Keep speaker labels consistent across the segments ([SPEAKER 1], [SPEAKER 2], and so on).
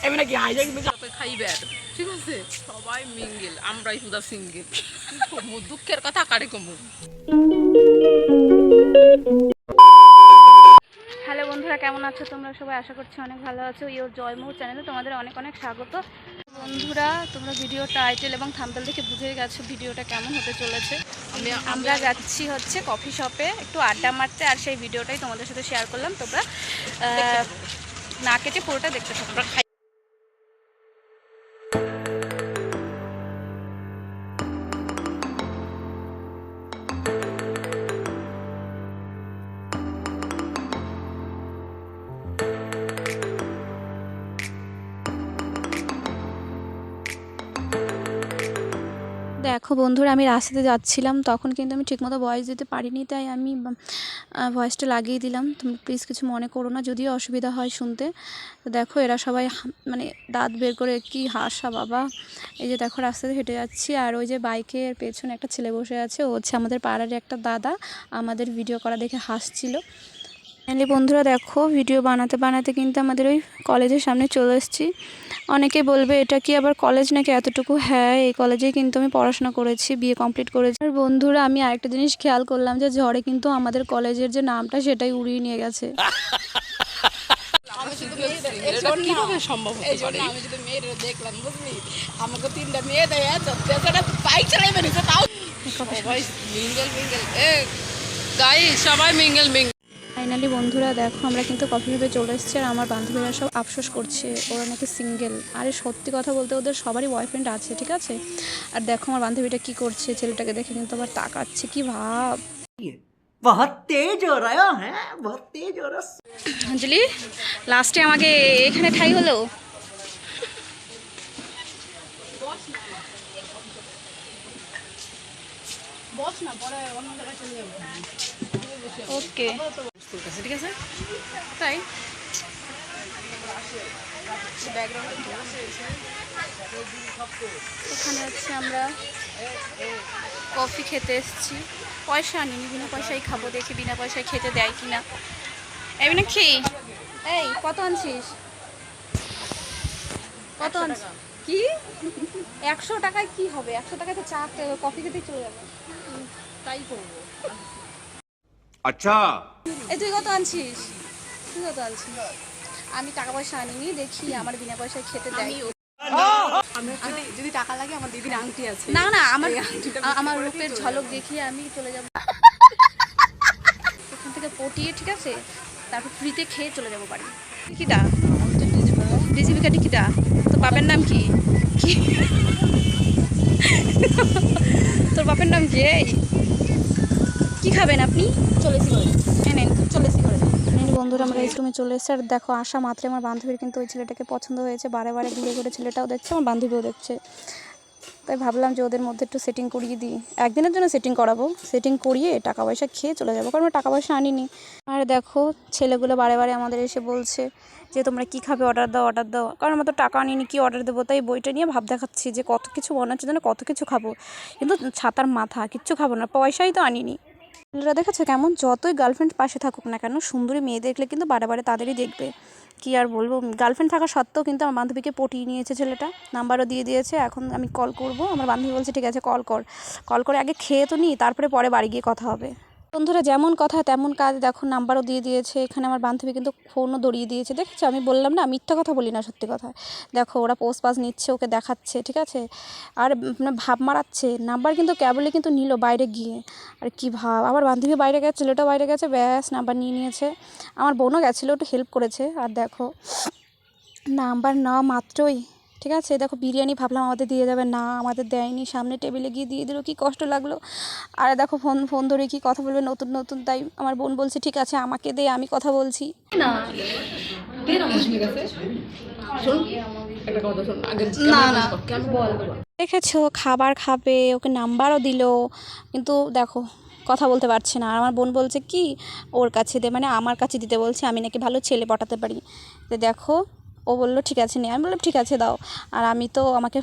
[SPEAKER 1] আমি নাকি হাইজাক
[SPEAKER 2] খাইবে ঠিক আছে, সবাই মিঙ্গেল, আমরাই শুধু সিঙ্গেল। দুঃখের কথা কারে কমু।
[SPEAKER 3] হ্যালো বন্ধুরা, কেমন আছো তোমরা সবাই? আশা করছি অনেক ভালো আছো। ইওর জয়মৌ চ্যানেলে তোমাদের অনেক অনেক স্বাগত। বন্ধুরা, তোমরা ভিডিও টাইটেল এবং থাম্বনেল দেখে বুঝে গেছো ভিডিওটা কেমন হতে চলেছে। আমরা যাচ্ছি হচ্ছে কফি শপে একটু আড্ডা মারতে, আর সেই ভিডিওটাই তোমাদের সাথে শেয়ার করলাম। তোমরা না কেটে পুরোটা দেখতে থাকো। দেখো বন্ধুরা, আমি রাস্তাতে যাচ্ছিলাম, তখন কিন্তু আমি ঠিকমতো ভয়েস দিতে পারিনি, তাই আমি ভয়েসটা লাগিয়ে দিলাম। তুমি প্লিজ কিছু মনে করো না, যদিও অসুবিধা হয় শুনতে। তো দেখো এরা সবাই মানে দাঁত বের করে কি হাসা বাবা। এই যে দেখো রাস্তাতে হেঁটে যাচ্ছি, আর ওই যে বাইকের পেছনে একটা ছেলে বসে আছে, ও হচ্ছে আমাদের পাড়ারই একটা দাদা, আমাদের ভিডিও করা দেখে হাসছিল। ফাইনালি বন্ধুরা দেখো, ভিডিও বানাতে বানাতে কিন্তু আমাদের ওই কলেজের সামনে চলে এসেছি। অনেকে বলবে এটা কি আবার কলেজ নাকি এতটুকু? হ্যাঁ, এই কলেজেই কিন্তু আমি পড়াশোনা করেছি, বিএ কমপ্লিট করেছি। আর বন্ধুরা, আমি আরেকটা জিনিস খেয়াল করলাম যে ঝড়ে কিন্তু আমাদের কলেজের যে নামটা সেটাই উড়িয়ে নিয়ে গেছে।
[SPEAKER 2] সম্ভব হতে পারে?
[SPEAKER 1] আমি যদি মেয়েরা দেখলাম, বুঝলি, আমাকে 3টা মেয়ে দেয়, বাইক চালাইবে না তাও।
[SPEAKER 2] সবাই মিঙ্গেল মিঙ্গেল, গাইস সবাই মিঙ্গেল মিঙ্গেল।
[SPEAKER 3] ফাইনালি বন্ধুরা দেখো, আমরা কিন্তু কফি শপে চলে এসেছি, আর আমার বান্ধবীরা সব আফসোস করছে ওরা নাকি সিঙ্গেল। আরে সত্যি কথা বলতে ওদের সবারই বয়ফ্রেন্ড আছে, ঠিক আছে। আর দেখো আমার বান্ধবীটা কি করছে, ছেলেটাকে দেখে কিন্তু আবার তাকাচ্ছে, কি ভাব।
[SPEAKER 4] बहुत तेज हो रहा है, बहुत तेज हो रहा है।
[SPEAKER 3] অঞ্জলি, লাস্টে আমাকে এখানে ঠাই হলো।
[SPEAKER 1] বস না, পরে অন্য জায়গায় চলে যাবো।
[SPEAKER 3] ওকে,
[SPEAKER 2] ঠিক আছে
[SPEAKER 3] তাই এখানে হচ্ছে আমরা কফি খেতে এসেছি। পয়সা আনিনি, বিনা পয়সায় খাবো, দেখি বিনা পয়সায় খেতে দেয় কিনা। এই না খেয়ে, এই কত আনছিস? কত আনছিস? কি 100 টাকায় কি হবে? 100 টাকায় তো চা কফি খেতেই চলে যাবে।
[SPEAKER 2] তাই করবো।
[SPEAKER 5] আচ্ছা,
[SPEAKER 3] এই তুই কত আনছিস? তুই কত আনছিস? আমি টাকা পয়সা আনিনি, দেখি আমার বিনা পয়সায় খেতে দেয়।
[SPEAKER 1] যদি টাকা লাগে, আমার দিদির আংটি আছে।
[SPEAKER 3] না না, আমার রূপের ঝলক দেখিয়ে আমি চলে যাব এখান থেকে পটিয়ে, ঠিক আছে, তারপর ফ্রিতে খেয়ে চলে যাব বাড়ি। কিটা ডিজিবি কাটি কিটা? তোর বাপের নাম কি? তোর বাপের নাম কি? এই কি খাবেন আপনি?
[SPEAKER 1] চলেছি করে
[SPEAKER 3] নেন, চলেছি করে বন্ধুরা, আমরা রেস্টরুমে চলে এসেছি। আর দেখো আসা মাত্রই আমার বান্ধবীর কিন্তু ওই ছেলেটাকে পছন্দ হয়েছে। বারে বারে ঘুরে ঘুরে ছেলেটাও দেখছে, আমার বান্ধবীও দেখছে। তাই ভাবলাম যে ওদের মধ্যে একটু সেটিং করিয়ে দিই, একদিনের জন্য সেটিং করাবো, সেটিং করিয়ে টাকা পয়সা খেয়ে চলে যাবো, কারণ টাকা পয়সা আনিনি। আর দেখো ছেলেগুলো বারে বারে আমাদের এসে বলছে যে তোমরা কি খাবে, অর্ডার দাও অর্ডার দাও। কারণ আমরা তো টাকা আনিনি, কি অর্ডার দেবো? তাই বইটা নিয়ে ভাব দেখাচ্ছি যে কত কিছু মনে হচ্ছে যেন কত কিছু খাবো, কিন্তু ছাতার মাথা, কিচ্ছু খাবো না, পয়সাই তো আনিনি। ছেলেরা দেখেছো কেমন, যতই গার্লফ্রেন্ড পাশে থাকুক না কেন, সুন্দরী মেয়ে দেখলে কিন্তু বারে বারে তাদেরই দেখবে। কি আর বলবো, গার্লফ্রেন্ড থাকা সত্ত্বেও কিন্তু আমার বান্ধবীকে পটিয়ে নিয়েছে ছেলেটা, নাম্বারও দিয়ে দিয়েছে। এখন আমি কল করব, আমার বান্ধবী বলছে ঠিক আছে কল করে আগে খেয়ে তো নিই, তারপরে পরে বাড়ি গিয়ে কথা হবে। বন্ধুরা, যেমন কথা তেমন কাজ, দেখো নাম্বারও দিয়ে দিয়েছে। এখানে আমার বান্ধবী কিন্তু ফোনও ধরিয়ে দিয়েছে, দেখেছো? আমি বললাম না, মিথ্যা কথা বলি না, সত্যি কথা। দেখো ওরা পোস্ট পাস নিচ্ছে, ওকে দেখাচ্ছে, ঠিক আছে, আর ভাব মারাচ্ছে। নাম্বার কিন্তু কেবলই কিন্তু নিল বাইরে গিয়ে। আর কি ভাব, আমার বান্ধবী বাইরে গেছে, ছেলেটাও বাইরে গেছে, ব্যাস নাম্বার নিয়ে নিয়েছে। আমার বোনও গেছিলো, একটু হেল্প করেছে। আর দেখো নাম্বার নেওয়া মাত্রই, ঠিক আছে, দেখো বিরিয়ানি ভাবলাম আমাদের দিয়ে যাবে, না আমাদের দেয়নি, সামনে টেবিলে গিয়ে দিয়ে দিল, কি কষ্ট লাগলো। আর দেখো ফোন ধরে কি কথা বলবে নতুন নতুন, তাই আমার বোন বলছে ঠিক আছে আমাকে দে, আমি কথা বলছি। না দেখেছো, খাবার খাবে, ওকে নাম্বারও দিল, কিন্তু দেখো কথা বলতে পারছে না। আর আমার বোন বলছে কি ওর কাছে দে, মানে আমার কাছে দিতে বলছে, আমি নাকি ভালো ছেলে পটাতে পারি। তো দেখো ও বললো ঠিক আছে নে, আমি বললাম ঠিক আছে দাও। আর আমি তো আমাকে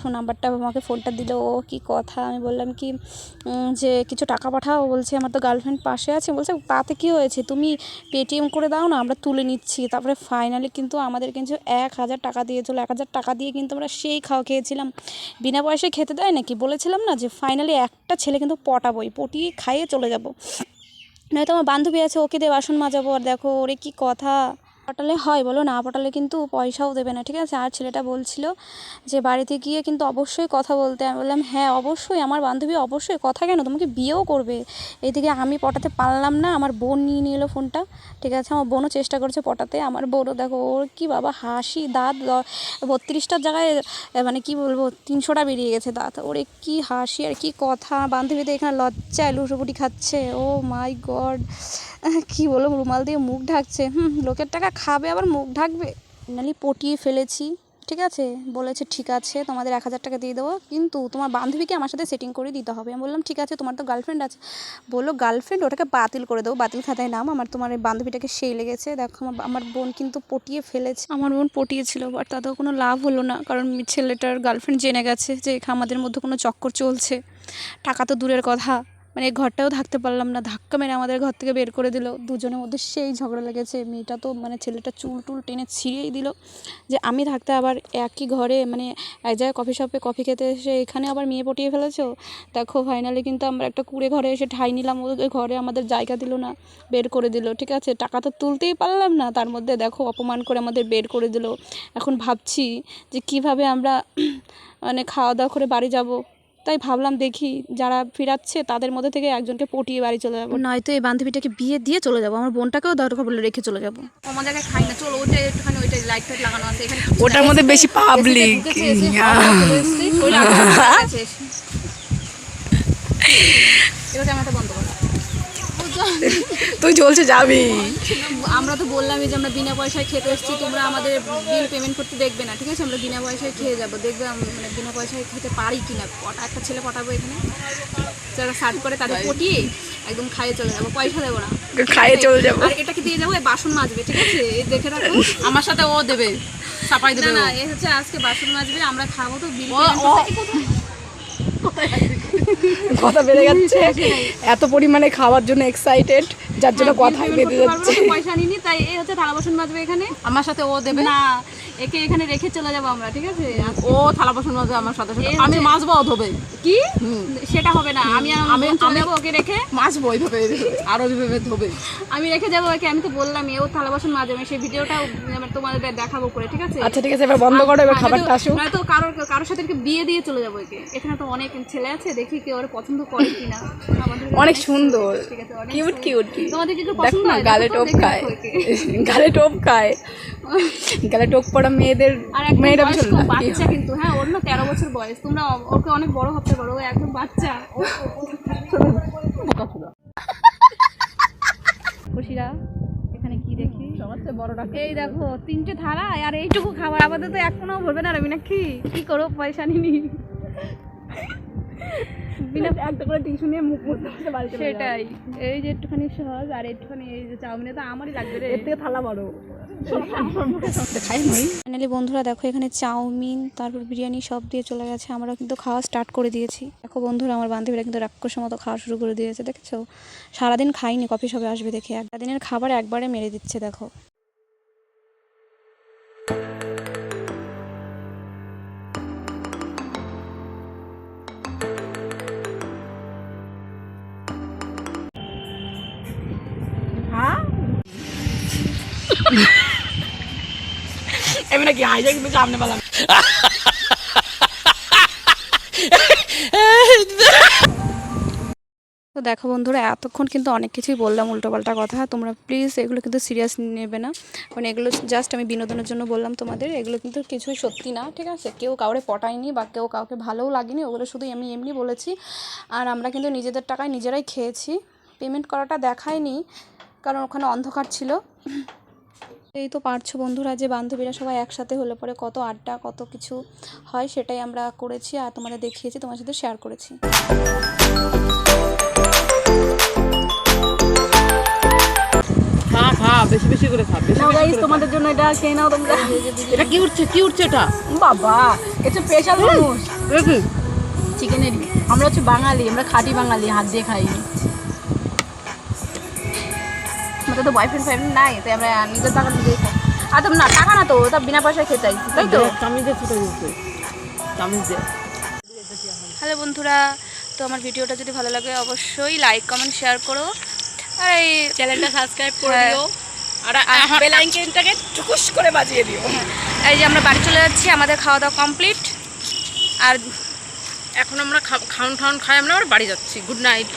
[SPEAKER 3] ফোনটা দিল, ও কি কথা, আমি বললাম কি যে কিছু টাকা পাঠাও, বলছে আমার তো গার্লফ্রেন্ড পাশে আছে, বলছে তাতে কি হয়েছে, তুমি পেটিএম করে দাও না, আমরা তুলে নিচ্ছি। তারপরে ফাইনালি কিন্তু আমাদের কিন্তু 1,000 টাকা দিয়েছিল, 1,000 টাকা দিয়ে কিন্তু আমরা সেই খাওয়া খেয়েছিলাম। বিনা পয়সায় খেতে দেয় নাকি, বলেছিলাম না যে ফাইনালি একটা ছেলে কিন্তু পটিয়ে খাইয়ে চলে যাব, নয়তো আমার বান্ধবী আছে ওকে দিয়ে বাসন মাজাবো। আর দেখো ওরে কি কথা, পটালে হয় বলো, না পটালে কিন্তু পয়সাও দেবে না, ঠিক আছে। আর ছেলেটা বলছিল যে বাড়িতে গিয়ে কিন্তু অবশ্যই কথা বলতে, আমি বললাম হ্যাঁ অবশ্যই, আমার বান্ধবী অবশ্যই, কথা কেন, তোমাকে বিয়েও করবে। এইদিকে আমি পটাতে পারলাম না, আমার বোন নিয়ে এলো ফোনটা, ঠিক আছে। আমার বোনও চেষ্টা করছে পটাতে, আমার বোনও দেখো ওর কি বাবা হাসি, দাঁত 32টার জায়গায় মানে কি বলবো 300টা বেরিয়ে গেছে দাঁত, ওরে কি হাসি আর কি কথা। বান্ধবীদের এখানে লজ্জায় লুটোপুটি খাচ্ছে, ও মাই গড, কি বলবো, রুমাল দিয়ে মুখ ঢাকছে, লোকের টাকা খাবে আবার মুখ ঢাকবে। ফাইনালি পটিয়ে ফেলেছি, ঠিক আছে। বলেছে ঠিক আছে তোমাদের 1,000 টাকা দিয়ে দেবো, কিন্তু তোমার বান্ধবীকে আমার সাথে সেটিং করে দিতে হবে। আমি বললাম ঠিক আছে, তোমার তো গার্লফ্রেন্ড আছে। বললো গার্লফ্রেন্ড, ওটাকে বাতিল করে দেবো, বাতিল খাতায় নাম, তোমার এই বান্ধবীটাকে সেই লেগেছে। দেখো আমার বোন কিন্তু পটিয়ে ফেলেছে, আমার বোন পটিয়েছিল, বাট তাতেও কোনো লাভ হলো না, কারণ ছেলেটার গার্লফ্রেন্ড জেনে গেছে যে আমাদের মধ্যে কোনো চক্কর চলছে। টাকা তো দূরের কথা, মানে ঘরটাও থাকতে পারলাম না, ধাক্কা মেরে আমাদের ঘর থেকে বের করে দিল। দুজনের মধ্যে সেই ঝগড়া লেগেছে, মেয়েটা তো মানে ছেলেটা চুল টেনে ছিঁড়েই দিল, যে আমি থাকতে আবার একই ঘরে মানে এক জায়গায় কফি শপে কফি খেতে এসে এখানে আবার মেয়ে পটিয়ে ফেলেছো। দেখো ফাইনালি কিন্তু আমরা একটা কুড়ে ঘরে এসে ঠাই নিলাম, ওদের ঘরে আমাদের জায়গা দিল না, বের করে দিল, ঠিক আছে। টাকা তো তুলতেই পারলাম না, তার মধ্যে দেখো অপমান করে আমাদের বের করে দিল। এখন ভাবছি যে কিভাবে আমরা মানে খাওয়া দাওয়া করে বাড়ি যাব। তাই ভাবলাম দেখি যারা ফিরাচ্ছে তাদের মধ্যে থেকে একজনকে পটিয়ে বাড়ি চলে যাবো, নয়তো এই বান্ধবীটাকে বিয়ে দিয়ে চলে যাবো, আমার বোনটাকেও দরকার বলে রেখে চলে যাবো।
[SPEAKER 2] আমার জায়গায় খাই না, চলো ওইটা একটুখানি, ওইটা লাইট ফাইট লাগানো আছে এখানে,
[SPEAKER 1] ওটার মধ্যে বেশি পাবলিক।
[SPEAKER 2] ক্যামেরাটা বন্ধ করো।
[SPEAKER 1] তুই চলছে যাবি,
[SPEAKER 2] আমরা তো বললামই যে আমরা বিনা পয়সায় খেতে এসেছি, তোমরা আমাদের বিল পেমেন্ট করতে দেখবে না, ঠিক আছে। আমরা বিনা পয়সায় খেয়ে যাবো, দেখবে মানে বিনা পয়সায় খেতে পারি কিনা। একটা ছেলে পটাবো এখানে, যারা সার্ভ করে তাদের পটিয়ে একদম খাইয়ে চলে যাবো, পয়সা দেবো না,
[SPEAKER 1] খাইয়ে চলে যাবো।
[SPEAKER 2] আর এটাকে দিয়ে যাবো বাসন মাজবে, ঠিক আছে। এই দেখে রাখো, আমার সাথে ও দেবে, চাপাই দেবে না, এ হচ্ছে আজকে বাসন মাজবে, আমরা খাবো তো বিল
[SPEAKER 1] কথা বেড়ে যাচ্ছে, এত পরিমাণে খাওয়ার জন্য এক্সাইটেড, যার জন্য কথাই বেঁধে যাচ্ছে।
[SPEAKER 2] পয়সা নিনি, তাই এই হচ্ছে থালা বাসন মাজবে এখানে, আমার সাথে ও দেবে না, একে এখানে রেখে চলে যাবো আমরা, ঠিক আছে। ও থালা বাসন মাজবে আমার সাথে, আমি মাজবো, ও ধোবে কি, সেটা হবে না। আমি যাবো ওকে রেখে মাজবো, এইভাবে আরো এইভাবে ধোবে, আমি রেখে যাবো ওকে। আমি তো বললাম ও থালা বাসন মাজবে, সেই ভিডিওটাও তোমাদের দেখাবো করে, ঠিক আছে।
[SPEAKER 1] আচ্ছা ঠিক আছে, এবার বন্ধ করো, এবার খাবারটা আসুক।
[SPEAKER 2] নয়তো কারোর সাথে বিয়ে দিয়ে চলে যাবো একে। এখানে তো অনেক ছেলে আছে, দেখি কেউ ওর পছন্দ করে কিনা।
[SPEAKER 1] অনেক সুন্দর,
[SPEAKER 2] ঠিক আছে,
[SPEAKER 1] কিউট কিউট,
[SPEAKER 2] তোমাদের কি
[SPEAKER 1] দেখো
[SPEAKER 2] পছন্দ
[SPEAKER 1] না
[SPEAKER 2] হয়?
[SPEAKER 1] গালে টোপ খায়, গালে টোপ খায়, গালে টোপ পড়া মেয়েদের,
[SPEAKER 2] আর একদম
[SPEAKER 1] মেয়েরা
[SPEAKER 2] বয়স্ক
[SPEAKER 1] ভীষণ
[SPEAKER 2] বাচ্চা কিন্তু, হ্যাঁ ওর না 13 বছর বয়স, তোমরা ওকে অনেক বড় ভাবতে পারো, ও একদম বাচ্চা।
[SPEAKER 3] খুশিরা এখানে কি দেখি, এই দেখো 3টে থালা আর এইটুকু খাবার, আমাদের তো এক কোনাও ভরবে না রবি, নাকি কি করো, পয়সা নিনি, বিনা একটা করে টিস্যু নিয়ে মুখ মুছতে পারছে। সেটাই, এই যে একটুখানি সহজ, আর একটুখানি এই যে চাউমিনে তো আমারই লাগবে রে, এর থেকে থালা বড়। ফাইনালি বন্ধুরা দেখো এখানে চাউমিন, তারপর বিরিয়ানি সব দিয়ে চলে গেছে, আমরা কিন্তু খাওয়া স্টার্ট করে দিয়েছি। দেখো বন্ধুরা আমার বান্ধবীরা কিন্তু রাক্ষসের মতো খাওয়া শুরু করে দিয়েছে, দেখেছো। সারাদিন খাইনি, কফি শপে আসবে দেখে, একটা দিনের খাবার একবারে মেরে দিচ্ছে। দেখো
[SPEAKER 1] আমি নাকি হাইজা কিন্তু সামনে পেলাম।
[SPEAKER 3] তো দেখো বন্ধুরা এতক্ষণ কিন্তু অনেক কিছুই বললাম উল্টোপাল্টা কথা, তোমরা প্লিজ এগুলো কিন্তু সিরিয়াস নেবে না, মানে এগুলো জাস্ট আমি বিনোদনের জন্য বললাম তোমাদের, এগুলো কিন্তু কিছুই সত্যি না, ঠিক আছে। কেউ কাউরে পটায়নি বা কেউ কাউকে ভালোও লাগেনি, ওগুলো শুধু আমি এমনি বলেছি। আর আমরা কিন্তু নিজেদের টাকায় নিজেরাই খেয়েছি, পেমেন্ট করাটা দেখায়নি কারণ ওখানে অন্ধকার ছিল। এই তো পারছো বন্ধুরা যে বান্ধবীরা সবাই একসাথে হলে পরে কত আড্ডা কত কিছু হয়, সেটাই আমরা করেছি আর তোমাদের দেখিয়েছি, তোমার সাথে শেয়ার করেছি।
[SPEAKER 2] খা বেশি বেশি করে খা বেশি গাইস তোমাদের জন্য এটা খেয়ে নাও তোমরা এটা কি উঠছে এটা বাবা এটা স্পেশাল মানুষ চিকেনেরই আমরা হচ্ছে বাঙালি আমরা খাঁটি বাঙালি হাত দিয়ে খাই আমাদের তো বয়ফ্রেন্ড ফ্রেন্ড নাই তাই আমরা নিজের টাকা দিয়ে খাই আর তো না টাকা না তো ওটা বিনা পয়সায় খেতে চাই তাই তো চামিজে ছোট দিতে চামিজে
[SPEAKER 3] হ্যালো বন্ধুরা, তো আমার ভিডিওটা যদি ভালো লাগে অবশ্যই লাইক কমেন্ট শেয়ার করো আর এই
[SPEAKER 2] চ্যানেলটা সাবস্ক্রাইব করে দিও আর বেল আইকনটাকে টুকুস করে বাজিয়ে দিও
[SPEAKER 3] এই যে আমরা বাড়ি চলে যাচ্ছি, আমাদের খাওয়া দাওয়া কমপ্লিট আর
[SPEAKER 2] এখন আমরা খাওন খাই আমরা বাড়ি যাচ্ছি গুড নাইট